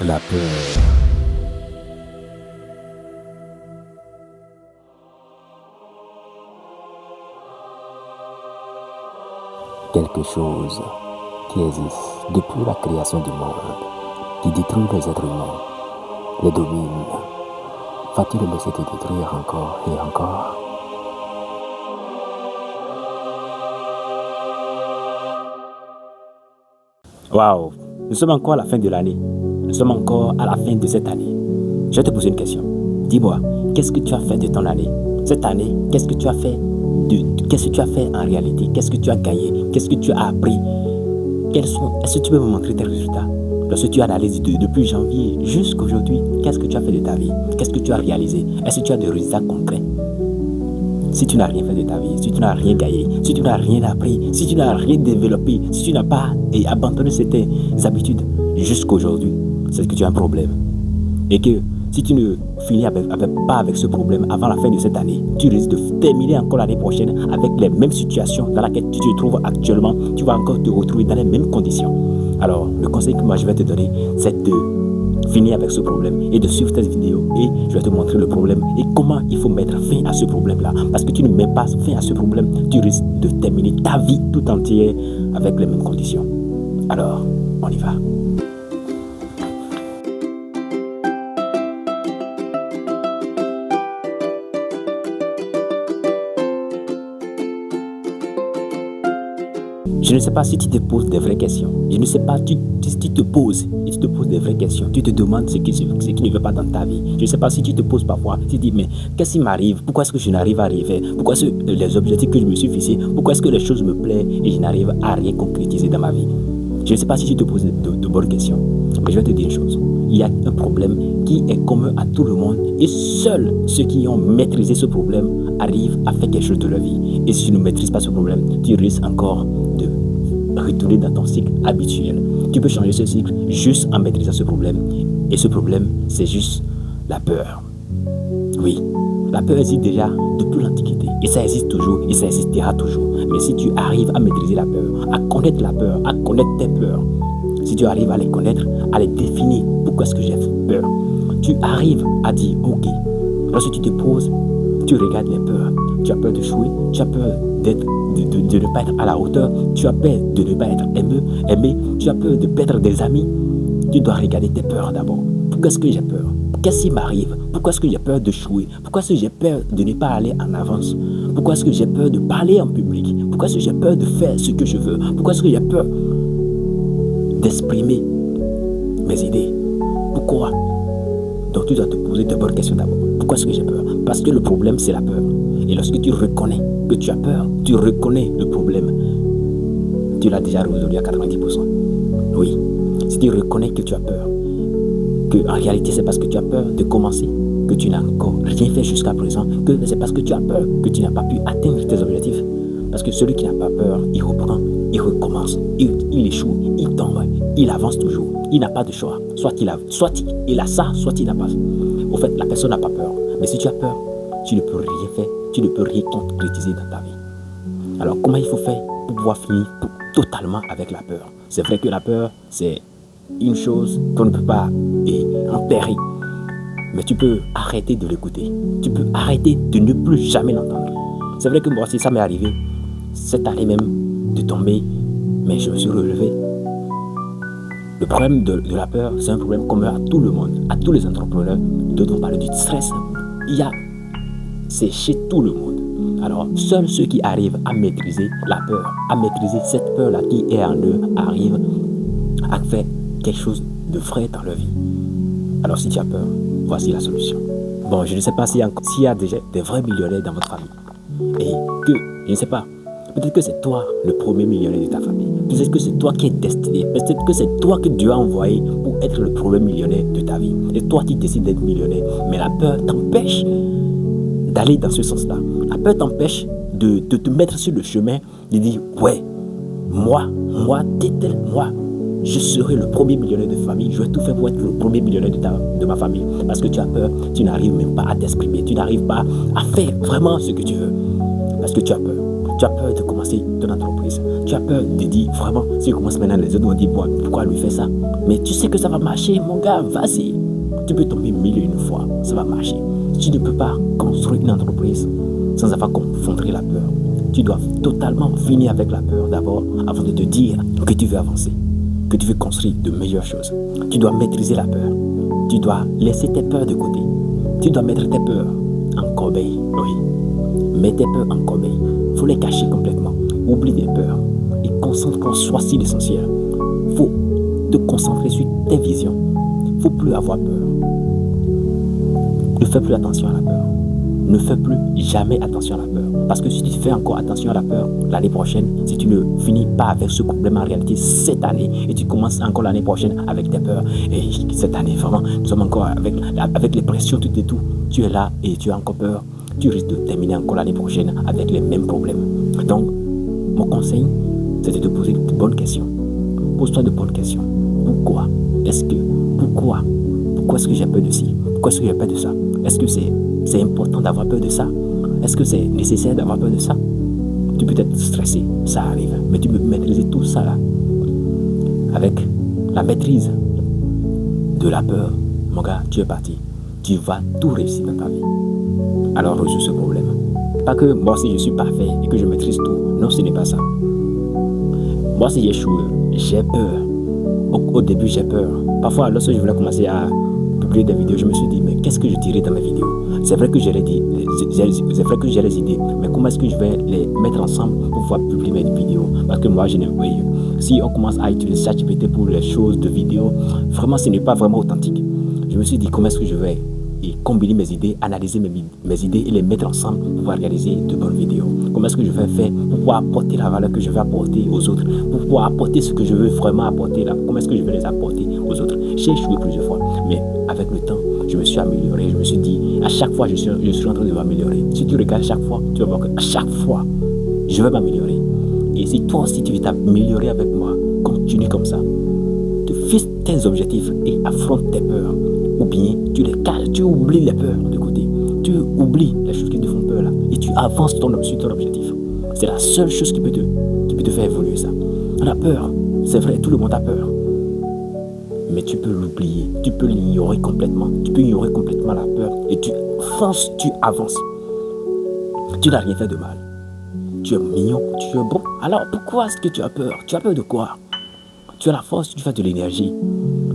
La peur. Quelque chose qui existe depuis la création du monde, qui détruit les êtres humains, les domine. Va-t-il le laisser te détruire encore et encore? Waouh, nous sommes encore à la fin de l'année. Nous sommes encore à la fin de cette année. Je vais te poser une question. Dis-moi, qu'est-ce que tu as fait de ton année? Cette année, qu'est-ce que tu as fait qu'est-ce que tu as fait en réalité? Qu'est-ce que tu as gagné? Qu'est-ce que tu as appris? Est-ce que tu peux me montrer tes résultats? Lorsque tu analyses depuis janvier jusqu'à aujourd'hui, qu'est-ce que tu as fait de ta vie? Qu'est-ce que tu as réalisé? Est-ce que tu as des résultats concrets? Si tu n'as rien fait de ta vie, si tu n'as rien gagné, si tu n'as rien appris, si tu n'as rien développé, si tu n'as pas abandonné certaines habitudes jusqu'à aujourd'hui, c'est que tu as un problème. Et que si tu ne finis pas avec ce problème avant la fin de cette année, tu risques de terminer encore l'année prochaine avec les mêmes situations dans lesquelles tu te trouves actuellement. Tu vas encore te retrouver dans les mêmes conditions. Alors, le conseil que moi je vais te donner, c'est de finir avec ce problème et de suivre cette vidéo et je vais te montrer le problème et comment il faut mettre fin à ce problème-là. Parce que tu ne mets pas fin à ce problème, tu risques de terminer ta vie tout entière avec les mêmes conditions. Alors, on y va. Je ne sais pas si tu te poses des vraies questions. Je ne sais pas si tu te poses des vraies questions. Tu te demandes ce qui ne va pas dans ta vie. Je ne sais pas si tu te poses parfois. Tu te dis, mais qu'est-ce qui m'arrive? Pourquoi est-ce que je n'arrive à arriver? Pourquoi est-ce que les objectifs que je me suis fixés, pourquoi est-ce que les choses me plaisent et je n'arrive à rien concrétiser dans ma vie? Je ne sais pas si tu te poses de bonnes questions. Mais je vais te dire une chose. Il y a un problème qui est commun à tout le monde et seuls ceux qui ont maîtrisé ce problème arrivent à faire quelque chose de leur vie. Et si tu ne maîtrises pas ce problème, tu risques encore de retourner dans ton cycle habituel. Tu peux changer ce cycle juste en maîtrisant ce problème. Et ce problème, c'est juste la peur. Oui, la peur existe déjà depuis l'Antiquité. Et ça existe toujours et ça existera toujours. Mais si tu arrives à maîtriser la peur, à connaître la peur, à connaître tes peurs, si tu arrives à les connaître, à les définir, pourquoi est-ce que j'ai peur, tu arrives à dire, ok, lorsque tu te poses, tu regardes les peurs. Tu as peur de jouer, tu as peur de ne pas être à la hauteur, tu as peur de ne pas être aimé, tu as peur de perdre des amis. Tu dois regarder tes peurs d'abord. Pourquoi est-ce que j'ai peur? Qu'est-ce qui m'arrive? Pourquoi est-ce que j'ai peur de jouer? Pourquoi est-ce que j'ai peur de ne pas aller en avance? Pourquoi est-ce que j'ai peur de parler en public? Pourquoi est-ce que j'ai peur de faire ce que je veux? Pourquoi est-ce que j'ai peur d'exprimer mes idées? Pourquoi? Donc tu dois te poser de bonnes questions d'abord. Pourquoi est-ce que j'ai peur? Parce que le problème, c'est la peur. Et lorsque tu reconnais que tu as peur, tu reconnais le problème, tu l'as déjà résolu à 90%. Oui, si tu reconnais que tu as peur, que en réalité c'est parce que tu as peur de commencer, que tu n'as encore rien fait jusqu'à présent, que c'est parce que tu as peur que tu n'as pas pu atteindre tes objectifs. Parce que celui qui n'a pas peur, il reprend, il recommence, il échoue, il tombe, il avance toujours. Il n'a pas de choix. Soit il a ça, soit il n'a pas. Au fait, la personne n'a pas peur. Mais si tu as peur, tu ne peux rien faire, tu ne peux rien concrétiser dans ta vie. Alors, comment il faut faire pour pouvoir finir totalement avec la peur? C'est vrai que la peur, c'est une chose qu'on ne peut pas empêcher. Mais tu peux arrêter de l'écouter. Tu peux arrêter de ne plus jamais l'entendre. C'est vrai que moi aussi, ça m'est arrivé cette année même de tomber, mais je me suis relevé. Le problème de la peur, c'est un problème commun à tout le monde, à tous les entrepreneurs. D'autres on parle du stress. C'est chez tout le monde. Alors, seuls ceux qui arrivent à maîtriser la peur, à maîtriser cette peur-là qui est en eux, arrivent à faire quelque chose de vrai dans leur vie. Alors, si tu as peur, voici la solution. Bon, je ne sais pas s'il y a déjà des vrais millionnaires dans votre famille. Et que, je ne sais pas, peut-être que c'est toi le premier millionnaire de ta famille. Peut-être que c'est toi qui es destiné. Peut-être que c'est toi que Dieu a envoyé pour être le premier millionnaire de ta vie. Et toi qui décides d'être millionnaire. Mais la peur t'empêche d'aller dans ce sens-là. La peur t'empêche de te mettre sur le chemin, de dire, ouais, moi, je serai le premier millionnaire de famille. Je vais tout faire pour être le premier millionnaire de ma famille. Parce que tu as peur, tu n'arrives même pas à t'exprimer. Tu n'arrives pas à faire vraiment ce que tu veux. Parce que tu as peur. Tu as peur de commencer ton entreprise. Tu as peur de dire vraiment, si je commence maintenant, les autres vont dire pourquoi lui faire ça. Mais tu sais que ça va marcher, mon gars, vas-y. Tu peux tomber 1001 fois, ça va marcher. Tu ne peux pas construire une entreprise sans avoir confronté la peur. Tu dois totalement finir avec la peur d'abord avant de te dire que tu veux avancer, que tu veux construire de meilleures choses. Tu dois maîtriser la peur. Tu dois laisser tes peurs de côté. Tu dois mettre tes peurs en corbeille. Oui, mets tes peurs en corbeille. Il faut les cacher complètement. Oublie tes peurs et concentre-toi sur l'essentiel. Il faut te concentrer sur tes visions. Il ne faut plus avoir peur. Ne fais plus attention à la peur. Ne fais plus jamais attention à la peur. Parce que si tu fais encore attention à la peur, l'année prochaine, si tu ne finis pas avec ce problème en réalité cette année, et tu commences encore l'année prochaine avec tes peurs, et cette année, vraiment, nous sommes encore avec les pressions, tout et tout, tu es là et tu as encore peur, tu risques de terminer encore l'année prochaine avec les mêmes problèmes. Donc, mon conseil, c'est de te poser de bonnes questions. Pose-toi de bonnes questions. Pourquoi est-ce que j'ai peur de ci? Pourquoi est-ce que j'ai peur de ça? Est-ce que c'est important d'avoir peur de ça? Est-ce que c'est nécessaire d'avoir peur de ça? Tu peux être stressé, ça arrive, mais tu peux maîtriser tout ça là. Avec la maîtrise de la peur, mon gars, tu es parti. Tu vas tout réussir dans ta vie. Alors résous ce problème. Pas que moi si je suis parfait et que je maîtrise tout. Non, ce n'est pas ça. Moi si j'échoue, j'ai peur. Au début j'ai peur. Parfois lorsque je voulais commencer à publier des vidéos, je me suis dit mais qu'est-ce que je dirais dans mes vidéos? C'est vrai que j'ai les idées, mais comment est-ce que je vais les mettre ensemble pour pouvoir publier mes vidéos? Parce que moi je n'aime pas. Si on commence à utiliser ChatGPT pour les choses de vidéos, vraiment ce n'est pas vraiment authentique. Je me suis dit comment est-ce que je vais combiner mes idées, analyser mes idées et les mettre ensemble pour pouvoir réaliser de bonnes vidéos. Comment est-ce que je vais faire pour pouvoir apporter la valeur que je veux apporter aux autres, pour pouvoir apporter ce que je veux vraiment apporter là. Comment est-ce que je vais les apporter aux autres? J'ai échoué plusieurs fois, mais avec le temps, je me suis amélioré. Je me suis dit, à chaque fois, je suis en train de m'améliorer. Si tu regardes chaque fois, tu vas voir qu'à chaque fois, je vais m'améliorer. Et si toi aussi tu veux t'améliorer avec moi, continue comme ça. Tu fixes tes objectifs et affronte tes peurs. Ou bien tu les caches, tu oublies les peurs de côté. Tu oublies les choses qui te font peur là. Et tu avances sur ton objectif. C'est la seule chose qui peut te faire évoluer ça. On a peur, c'est vrai, tout le monde a peur. Mais tu peux l'oublier, tu peux l'ignorer complètement. Tu peux ignorer complètement la peur. Et tu fonces, tu avances. Tu n'as rien fait de mal. Tu es mignon, tu es bon. Alors pourquoi est-ce que tu as peur? Tu as peur de quoi? Tu as la force, tu fais de l'énergie.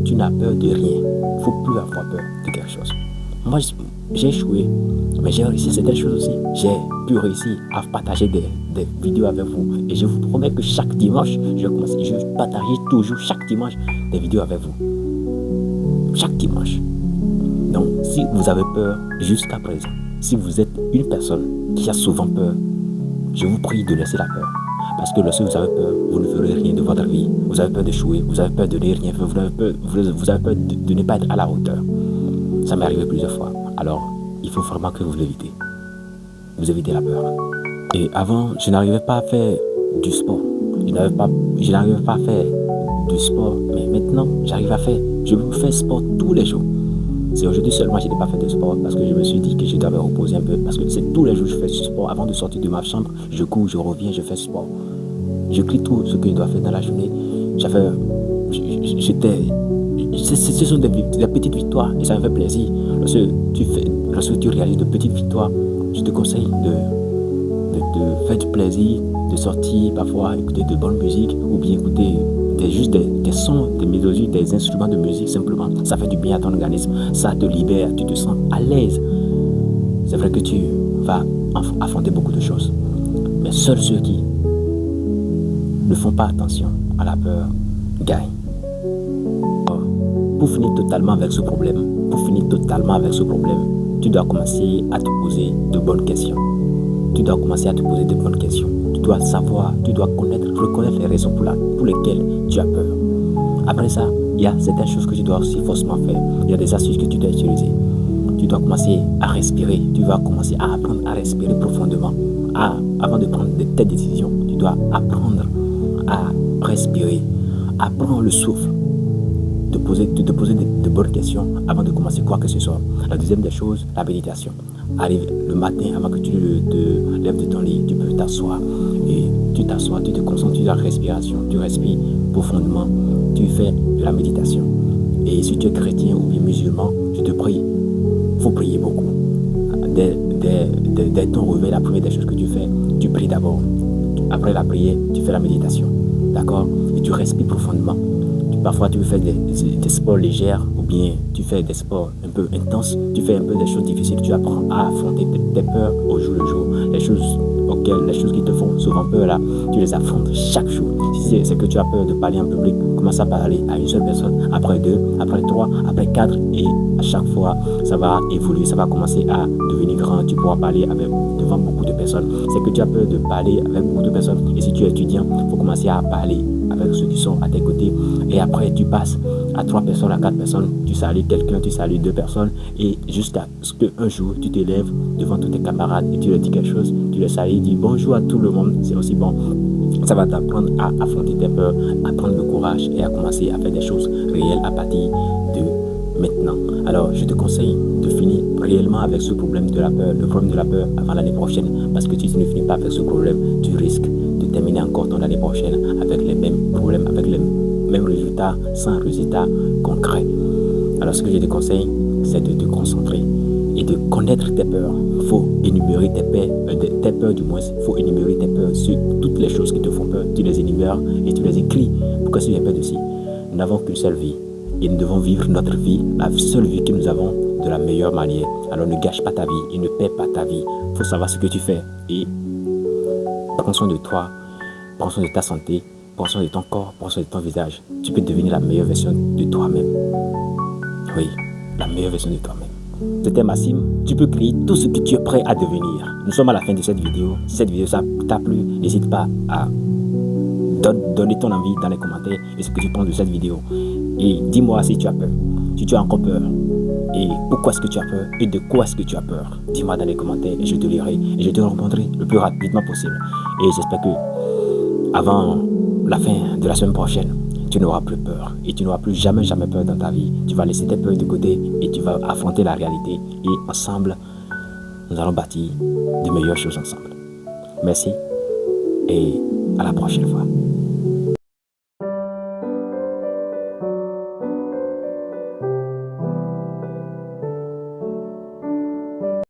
Tu n'as peur de rien. Il ne faut plus avoir peur de quelque chose. Moi, j'ai échoué, mais j'ai réussi certaines choses aussi. J'ai pu réussir à partager des vidéos avec vous. Et je vous promets que chaque dimanche, je vais partager toujours chaque dimanche des vidéos avec vous. Chaque dimanche. Donc, si vous avez peur jusqu'à présent, si vous êtes une personne qui a souvent peur, je vous prie de laisser la peur. Parce que lorsque vous avez peur, vous ne ferez rien de votre vie. Vous avez peur d'échouer, vous avez peur de ne rien faire, vous avez peur de ne pas être à la hauteur. Ça m'est arrivé plusieurs fois. Alors, il faut vraiment que vous l'évitez. Vous évitez la peur. Et avant, je n'arrivais pas à faire du sport. Je n'arrivais pas à faire du sport. Mais maintenant, j'arrive à faire. Je veux faire sport tous les jours. C'est aujourd'hui seulement que je n'ai pas fait de sport parce que je me suis dit que je devais reposer un peu. Parce que c'est tous les jours que je fais du sport. Avant de sortir de ma chambre, je cours, je reviens, je fais du sport. Je crie tout ce que je dois faire dans la journée. Ce sont des petites victoires et ça me fait plaisir. Lorsque tu réalises de petites victoires, je te conseille de faire du plaisir, de sortir parfois, écouter de bonne musique ou bien écouter juste des sons, des mélodies, des instruments de musique simplement. Ça fait du bien à ton organisme, ça te libère, tu te sens à l'aise. C'est vrai que tu vas affronter beaucoup de choses. Mais seuls ceux qui ne font pas attention à la peur gagnent. Pour finir totalement avec ce problème, tu dois commencer à te poser de bonnes questions. Tu dois savoir, tu dois reconnaître les raisons pour lesquelles tu as peur. Après ça, il y a certaines choses que tu dois aussi forcément faire. Il y a des astuces que tu dois utiliser. Tu dois commencer à respirer. Tu vas commencer à apprendre à respirer profondément. Avant de prendre tes décisions, tu dois apprendre à respirer, à prendre le souffle, de te poser de bonnes questions avant de commencer quoi que ce soit. La deuxième des choses, la méditation. arrive le matin, avant que tu te lèves de ton lit, tu peux t'asseoir. Et tu t'assois, tu te concentres sur la respiration, tu respires profondément, tu fais de la méditation. Et si tu es chrétien ou bien musulman, je te prie, il faut prier beaucoup. Dès ton réveil, la première des choses que tu fais, tu pries d'abord. Après la prière, tu fais la méditation. D'accord? Et tu respires profondément. Parfois, tu fais des sports légers ou bien tu fais des sports un peu intenses. Tu fais un peu des choses difficiles. Tu apprends à affronter tes peurs au jour le jour. Les choses qui te font souvent peur là, tu les affrontes chaque jour. Si c'est que tu as peur de parler en public, commence à parler à une seule personne, après deux, après trois, après quatre, et à chaque fois, ça va évoluer, ça va commencer à devenir grand. Tu pourras parler devant beaucoup de personnes. C'est que tu as peur de parler avec beaucoup de personnes. Et si tu es étudiant, il faut commencer à parler avec ceux qui sont à tes côtés. Et après, tu passes à 3 personnes, à 4 personnes. Tu salues quelqu'un, tu salues 2 personnes. Et jusqu'à ce qu'un jour, tu te lèves devant tous tes camarades et tu leur dis quelque chose. Tu les salues, dis bonjour à tout le monde. C'est aussi bon. Ça va t'apprendre à affronter tes peurs, à prendre le courage et à commencer à faire des choses réelles à partir de maintenant. Alors, je te conseille de finir réellement avec ce problème de la peur, le problème de la peur avant l'année prochaine. Parce que si tu ne finis pas avec ce problème, tu risques de terminer encore ton année prochaine avec les mêmes problèmes, avec les mêmes résultats, sans résultats concrets. Alors, ce que je te conseille, c'est de te concentrer et de connaître tes peurs. Il faut énumérer tes peurs du moins. Il faut énumérer tes peurs sur toutes les choses qui te font peur. Tu les énumères et tu les écris. Pourquoi si j'ai peur de ci? Nous n'avons qu'une seule vie. Et nous devons vivre notre vie, la seule vie que nous avons, de la meilleure manière. Alors ne gâche pas ta vie et ne perds pas ta vie. Il faut savoir ce que tu fais. Et prends soin de toi, prends soin de ta santé, prends soin de ton corps, prends soin de ton visage. Tu peux devenir la meilleure version de toi-même. Oui, la meilleure version de toi-même. C'était Massim. Tu peux créer tout ce que tu es prêt à devenir. Nous sommes à la fin de cette vidéo. Si cette vidéo t'a plu, n'hésite pas à donner ton avis dans les commentaires et ce que tu penses de cette vidéo. Et dis-moi si tu as peur, si tu as encore peur. Et pourquoi est-ce que tu as peur et de quoi est-ce que tu as peur? Dis-moi dans les commentaires et je te lirai et je te répondrai le plus rapidement possible. Et j'espère que avant la fin de la semaine prochaine, tu n'auras plus peur et tu n'auras plus jamais peur dans ta vie. Tu vas laisser tes peurs de côté et tu vas affronter la réalité. Et ensemble, nous allons bâtir de meilleures choses ensemble. Merci et à la prochaine fois.